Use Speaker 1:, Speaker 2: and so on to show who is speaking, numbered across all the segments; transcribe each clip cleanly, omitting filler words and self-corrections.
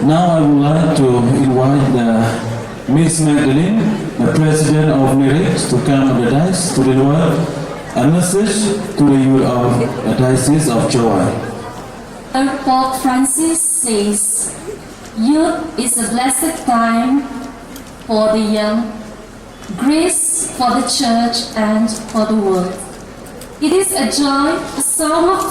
Speaker 1: Now I would like to invite Miss Magdalene, the President of Neryc, to come on the dais to deliver a message to the youth of the Diocese of Joy.
Speaker 2: Pope Francis says, youth is a blessed time for the young, grace for the church and for the world. It is a joy, a song of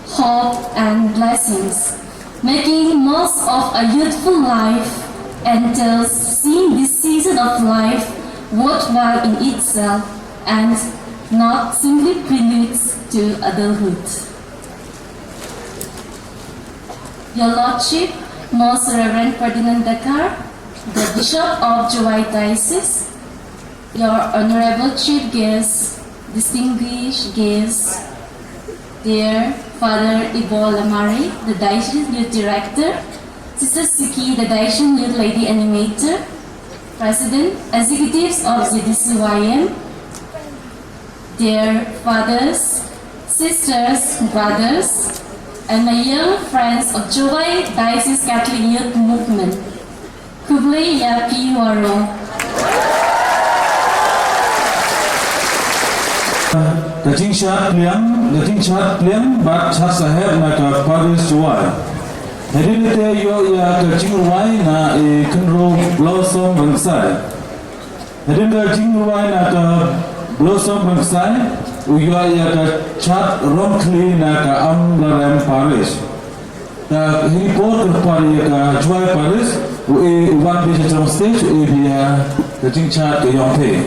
Speaker 2: hope and blessings, making most of a youthful life and thus seeing this season of life worthwhile in itself and not simply preludes to adulthood. Your Lordship, Most Reverend Ferdinand Dakar, the Bishop of Joy Diocese, your Honorable Chief Guests, distinguished guests, dear Father Ibo Lamari, the Diocesan Youth Director, Sister Siki, the Diocesan Youth Lady Animator, President, Executives of Jdcym, dear fathers, sisters, brothers, and my young friends of Joy Diocese Catholic Youth Movement, Kublai Yapi Waro.
Speaker 1: The King Chat Pliang, but Chas ahead like a Paris Joy. Heredity yo ya ke Jingruai na Kenro Blossom Bangsai. Heredity Jingruai na ke Blossom Bangsai, uyo ya ke Chat Romkli na ke Amlarem Paris. The Hippo Pari ke Joy Paris, one digital stage, dia ke King Chat ke Yongpe.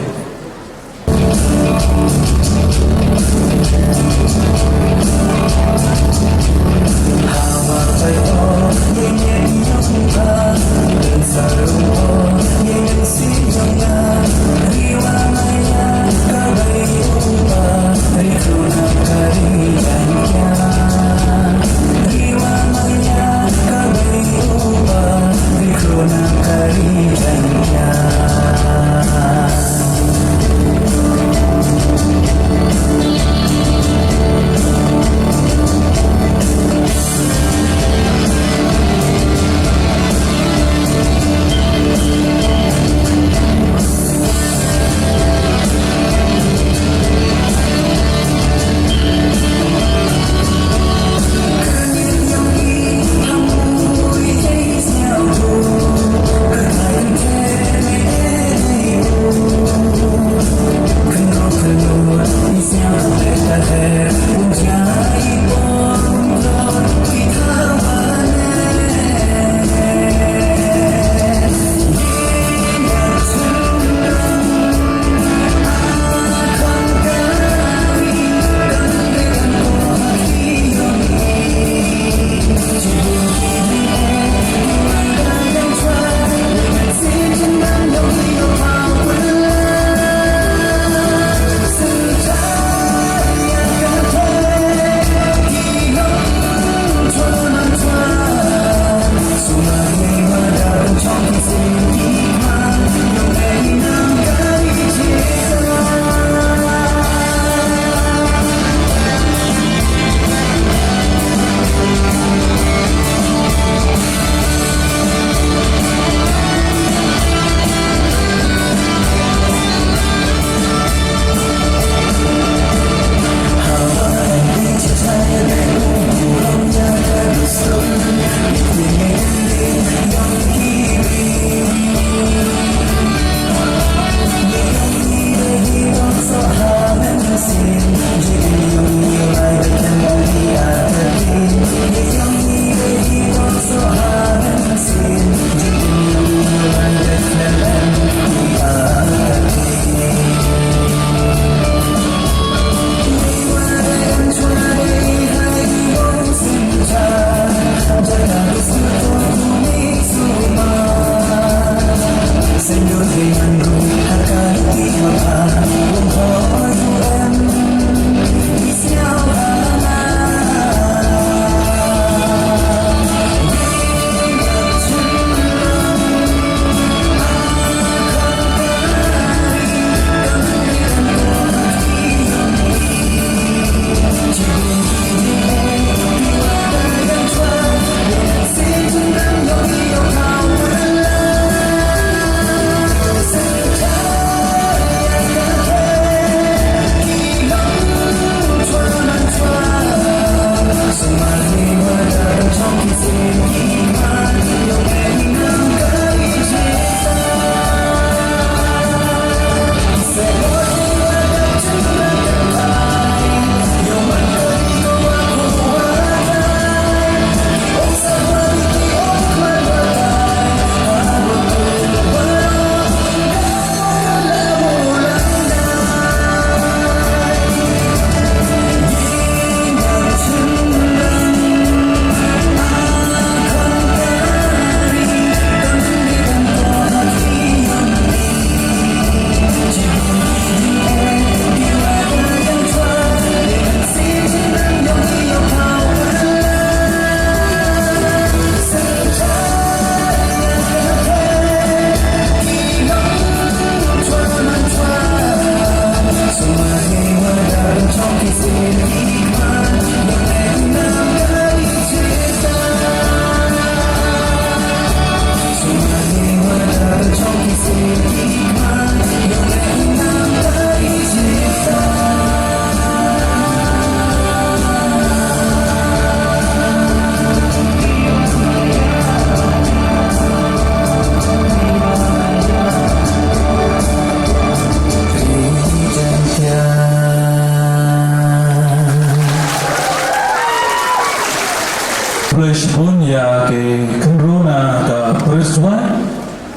Speaker 1: publish pun ya ke kendruna ke peristiwa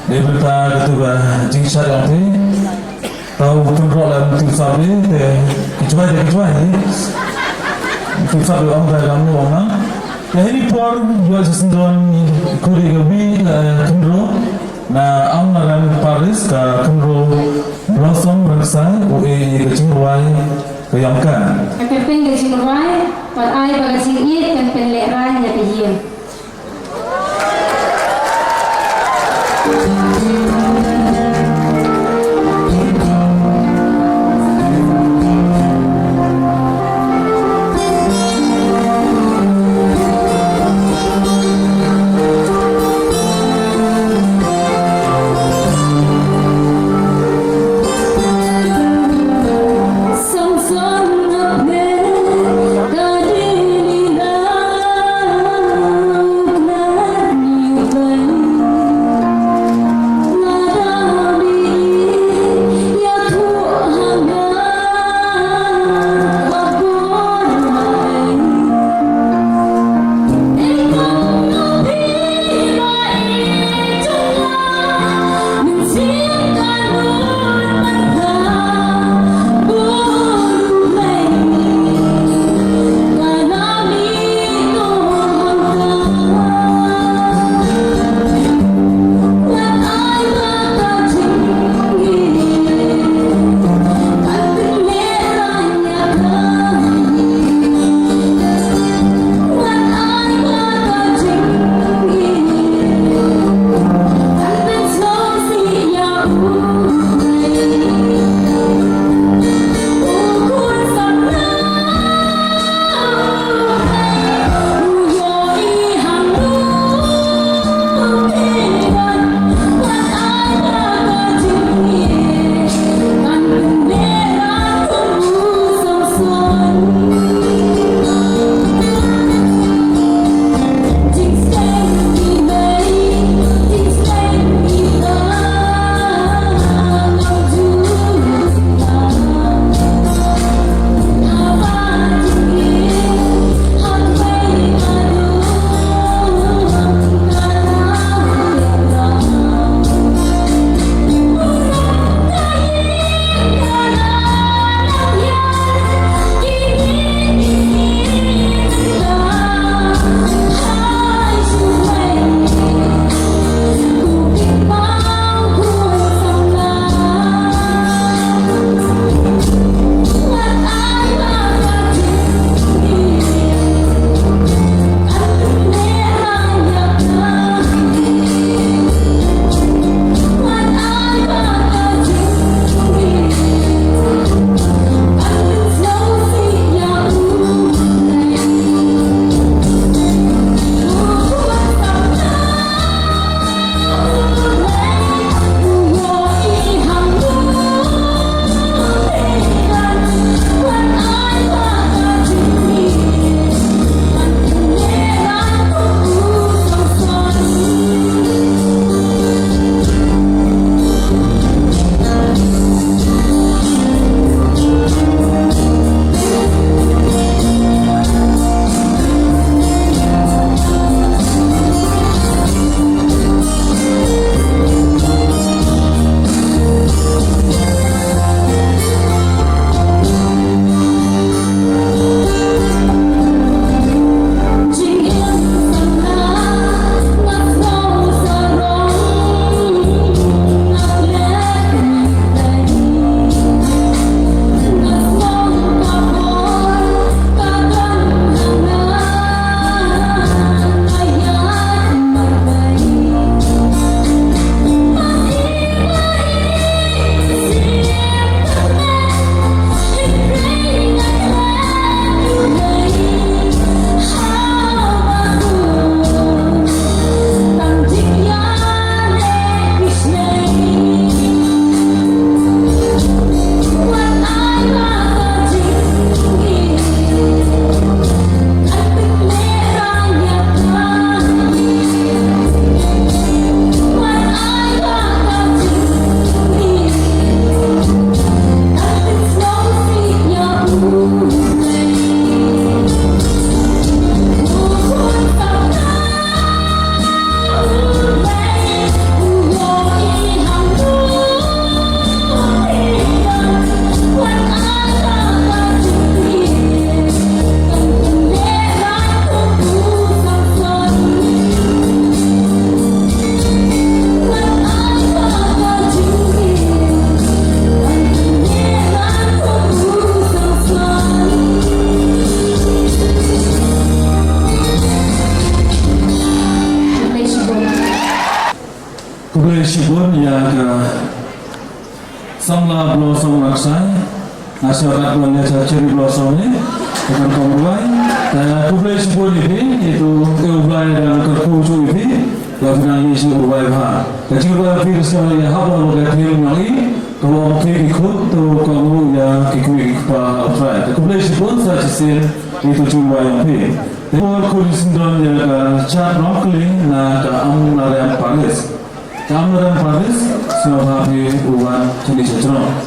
Speaker 1: di Bynta ketua jingsat yang te tahu kendro dalam tim sabi kecuali tim sabi orang kamu orang ini por jual sesuatu kuri gabi kendro na amaran Paris ke kendro blossom bangsa ue kecing ruai kayangkan
Speaker 3: Pempeng ke sing rai, pat ai baga sing iet pempeng le rai nya ke hiem.
Speaker 2: Song song apne kadilina
Speaker 1: Kublesibun yang Samla blossom raksai Masyarakat Malaysia ceri blossom ini dengan komulai dan kublesibun ini itu keubah dan kerkucu ini yang isi ubah bah kecil ubah virus yang hafal bagai film yang ini kalau mungkin ikut tu kamu yang ikut pa try kublesibun saja sih itu cuma yang ini Tempat kulisin dan yang cat rongkling na kaam narian Paris Kamera Paris sebagai uang jenis cerong.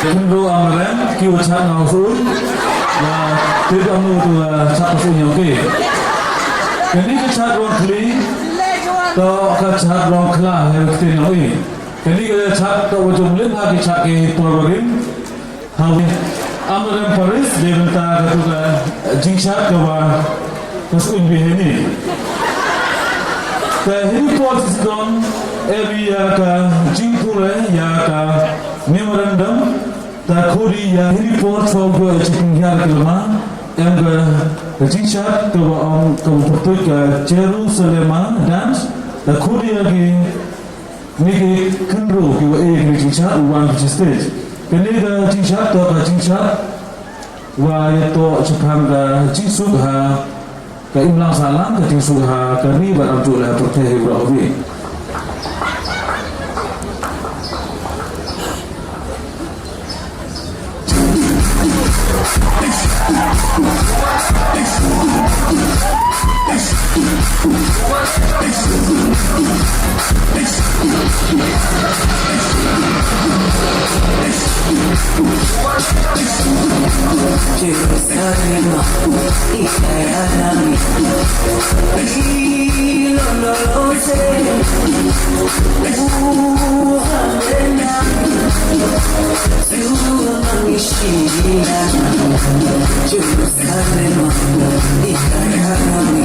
Speaker 1: Kendro amaren kiu chat ngau su na tip amu tu chat su nyau ke kini ke chat rong kli to ka chat rong kla he ke nyau i kini ke chat to wajum lim ha ki chat ke porbarin ha amaren Paris de Bynta ka tu ka jingchat ka wa kasun bi he ni ka hini policies don area ka jingpure ya ka memorandum ta khori ya report for go chicken yar kelma and Kejingshat ke orang kemudian ke Jerusalem dan kemudian ni kenro ke kejingshat uang kejingshat kini kejingshat tu kejingshat wa itu sebab kejingsut ha ke imlang salam kejingsut ha kami berabdul lah perteh berawi
Speaker 4: Jerusalem, Ikayalami, Ilolose, Uhamena, Sumangishira, Jerusalem, Ikayalami,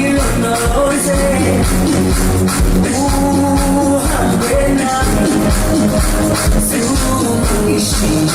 Speaker 4: Ilolose, Uhamena, Sumangishira.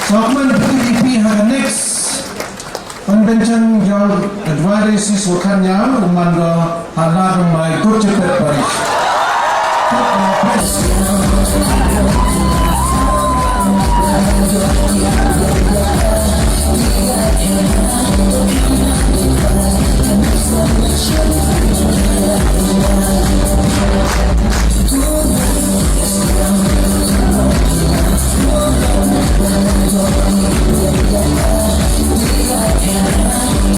Speaker 5: Document PDP have next convention your advice is wakan yang umando halar my good chapter parish.